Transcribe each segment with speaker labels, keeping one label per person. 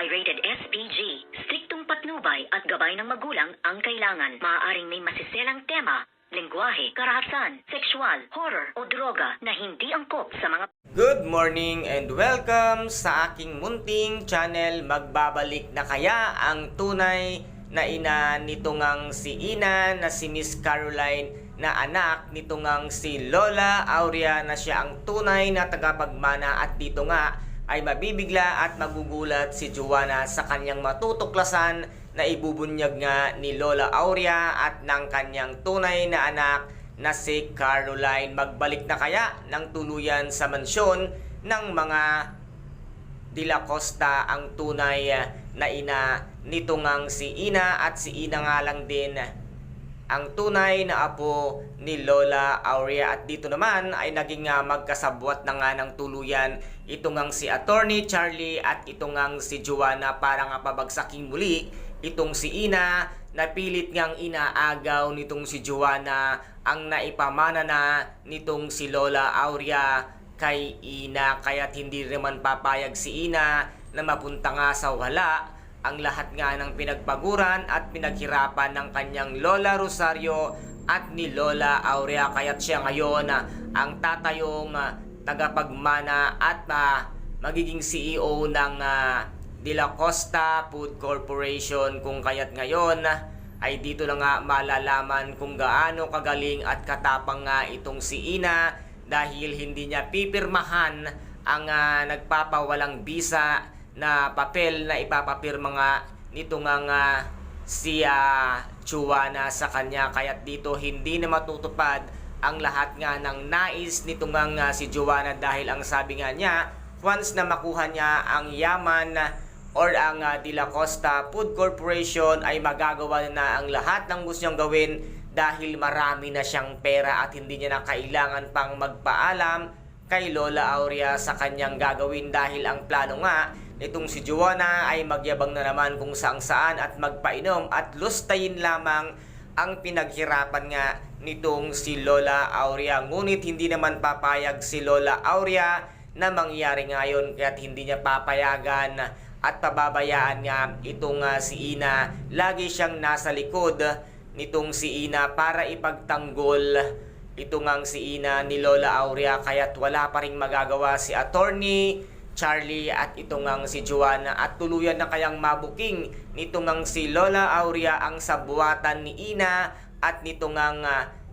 Speaker 1: ay rated SPG. Striktong patnubay at gabay ng magulang ang kailangan. Maaaring may masiselang tema, lengguwahe, karahasan, sexual, horror o droga na hindi angkop sa mga...
Speaker 2: Good morning and welcome sa aking munting channel. Magbabalik na kaya ang tunay na ina nito ngang si Ina na si Miss Caroline na anak nito ngang si Lola Aurea na siya ang tunay na tagapagmana, at dito nga ay mabibigla at magugulat si Joanna sa kanyang matutuklasan na ibubunyag nga ni Lola Aurea at ng kanyang tunay na anak na si Caroline. Magbalik na kaya ng tuluyan sa mansyon ng mga De La Costa ang tunay na ina nito ngang si Ina, at si Ina nga lang din ang tunay na apo ni Lola Aurea. At dito naman ay naging magkasabwat na nga ng tuluyan ito ngang si Attorney Charlie at ito ngang si Joanna para nga pabagsaking muli itong si Ina na pilit ngang inaagaw nitong si Joanna ang naipamana na nitong si Lola Aurea kay Ina, kaya't hindi naman papayag si Ina na mapunta nga sa wala ang lahat nga ng pinagpaguran at pinaghirapan ng kanyang Lola Rosario at ni Lola Aurea. Kaya't siya ngayon ang tatayong tagapagmana at magiging CEO ng De La Costa Food Corporation, kung kaya't ngayon ay dito na nga malalaman kung gaano kagaling at katapang nga itong si Ina, dahil hindi niya pipirmahan ang nagpapawalang bisa na papel na ipapapirma nga nito nga si Joanna sa kanya. Kaya't dito hindi na matutupad ang lahat nga ng nais nito nga si Joanna, dahil ang sabi nga niya, once na makuha niya ang yaman or ang De La Costa Food Corporation ay magagawa na ang lahat ng gusto niyang gawin, dahil marami na siyang pera at hindi niya na kailangan pang magpaalam kay Lola Aurea sa kanyang gagawin, dahil ang plano nga nitong si Joanna ay magyabang na naman kung saan saan at magpainom at lustayin lamang ang pinaghirapan nga nitong si Lola Aurea. Ngunit hindi naman papayag si Lola Aurea na mangyari ngayon, kaya't hindi niya papayagan at pababayaan nga itong si Ina. Lagi siyang nasa likod nitong si Ina para ipagtanggol ito ngang si Ina ni Lola Aurea, kaya't wala pa ring magagawa si Attorney Charlie at ito ngang si Joanna, at tuluyan na kayang mabuking nito ngang si Lola Aurea ang sabuatan ni Ina at nito ngang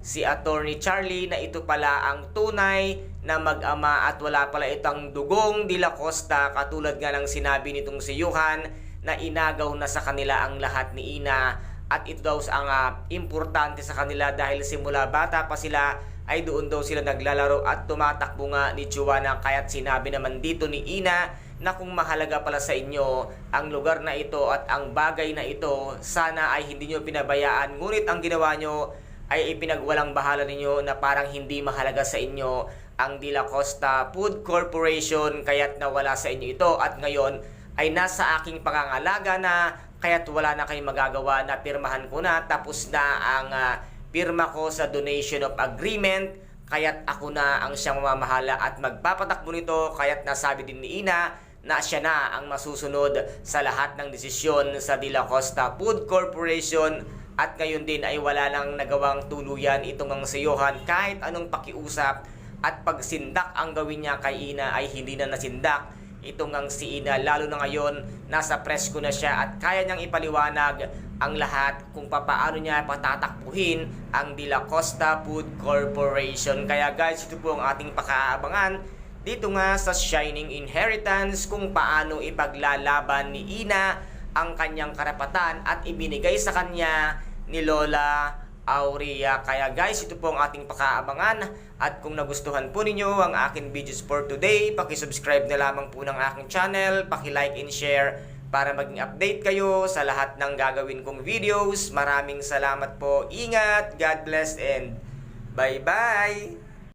Speaker 2: si Attorney Charlie na ito pala ang tunay na mag-ama at wala pala itong dugong De La Costa, katulad nga ng sinabi nitong si Johan na inagaw na sa kanila ang lahat ni Ina. At ito daw ang importante sa kanila, dahil simula bata pa sila ay doon daw sila naglalaro at tumatakbo nga ni Joanna. Kaya't sinabi naman dito ni Ina na kung mahalaga pala sa inyo ang lugar na ito at ang bagay na ito, sana ay hindi nyo pinabayaan. Ngunit ang ginawa nyo ay ipinagwalang bahala ninyo na parang hindi mahalaga sa inyo ang De La Costa Food Corporation, kaya't nawala sa inyo ito at ngayon ay nasa aking pangangalaga na, kaya't wala na kayong magagawa na pirmahan ko na, tapos na ang pirma ko sa donation of agreement, kaya't ako na ang siyang mamamahala at magpapatakbo nito. Kaya't nasabi din ni Ina na siya na ang masusunod sa lahat ng desisyon sa De La Costa Food Corporation, at ngayon din ay wala nang nagawang tuluyan itong ang si Johan. Kahit anong pakiusap at pagsindak ang gawin niya kay Ina ay hindi na nasindak itong ang si Ina, lalo na ngayon nasa presko na siya at kaya niyang ipaliwanag ang lahat kung papaano niya patatakbuhin ang De La Costa Food Corporation. Kaya guys, ito po ang ating pakaabangan dito nga sa Shining Inheritance, kung paano ipaglalaban ni Ina ang kanyang karapatan at ibinigay sa kanya ni Lola Aurea. Kaya guys, ito po ang ating pakaabangan, at kung nagustuhan po ninyo ang aking videos for today, paki-subscribe na lamang po ng aking channel, paki-like and share para maging update kayo sa lahat ng gagawin kong videos. Maraming salamat po, ingat, God bless, and bye bye!